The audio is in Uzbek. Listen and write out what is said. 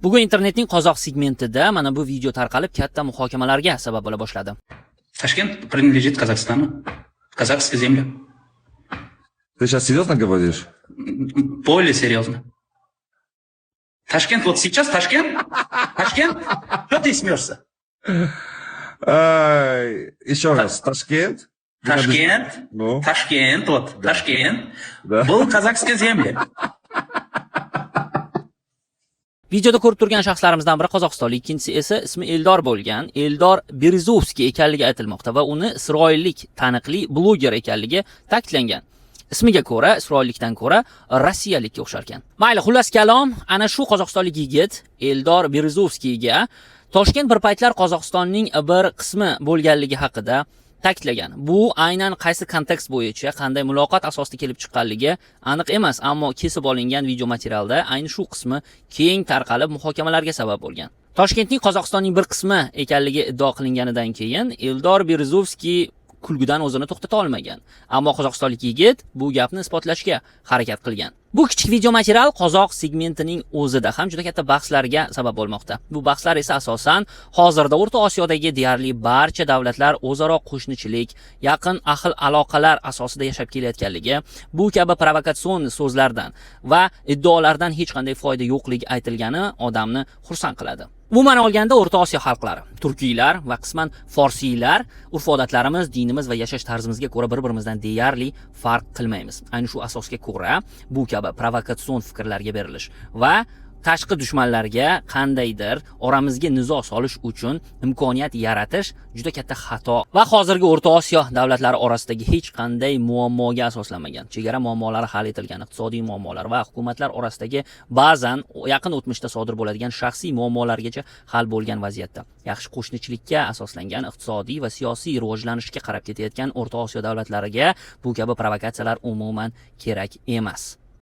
Bugun internetning qozoq segmentida mana bu video tarqalib katta muhokamalarga sabab bo'la boshladi. Ташкент принадлежит Казахстану. Казахская земля. Ты сейчас серьезно говоришь? Более серьезно. Ташкент, вот сейчас Ташкент? Ташкент? Что ты смеешься? Еще раз, Ташкент? Ташкент, Ну? Ташкент, вот, Да. Ташкент Да. был казахской землей. Videoda ko'rib turgan shaxslarimizdan biri Qozog'istonlik, ikkinchisi esa ismi Eldor bo'lgan. Eldor Berezovskiy ekanligi aytilmoqda va uni isroillik taniqli bloger ekanligi ta'kidlangan. Ismiga ko'ra, isroillikdan ko'ra rossiyalikka o'xshar ekan. Mayli, xullas kalom, ana shu qozog'istonlik yigit Eldor Berezovskiyga Toshkent bir paytlar Qozog'istonning bir qismi bo'lganligi haqida ta'kidlagan. Bu aynan qaysi kontekst bo'yicha, qanday muloqot asosida kelib chiqqanligi aniq emas, ammo kesib olingan video materialda ayni shu qismi keng tarqalib muhokamalarga sabab bo'lgan. Toshkentning Qozog'istonning bir qismi ekanligi iddio qilinganidan keyin Eldor Berezovskiy kulgudan o'zini to'xtata olmagan. Ammo qozog'istonlik yigit bu gapni isbotlashga harakat qilgan. Bu kichik video material qozoq segmentining o'zida ham juda katta bahslarga sabab bo'lmoqda. Bu bahslar esa asosan hozirda O'rta Osiyodagi deyarli barcha davlatlar o'zaro qo'shnichilik, yaqin ahil aloqalar asosida yashab kelayotganligi, bu kabi provokatsion so'zlardan va iddaolardan hech qanday foyda yo'qligi aytilgani odamni xursand qiladi. Umuman olganda O'rta Osiyo xalqlari, turkiylar va qisman forsiylar urf-odatlarimiz, dinimiz va yashash tarzimizga ko'ra bir-birimizdan deyarli farq qilmaymiz. Ayni shu asosga ko'ra bu kabi provokatsion fikrlarga berilish va tashqi dushmanlarga qandaydir oramizga nizo solish uchun imkoniyat yaratish juda katta xato va hozirgi O'rta Osiyo davlatlari orasidagi hech qanday muammoga asoslanmagan. Chegara muammolari hal etilgan, iqtisodiy muammolar va hukumatlar orasidagi ba'zan yaqin o'tmishda sodir bo'ladigan shaxsiy muammolargacha hal bo'lgan vaziyatda. Yaxshi qo'shnichilikka asoslangan iqtisodiy va siyosiy rivojlanishga qarab ketayotgan O'rta Osiyo davlatlariga bu kabi provokatsiyalar umuman kerak emas.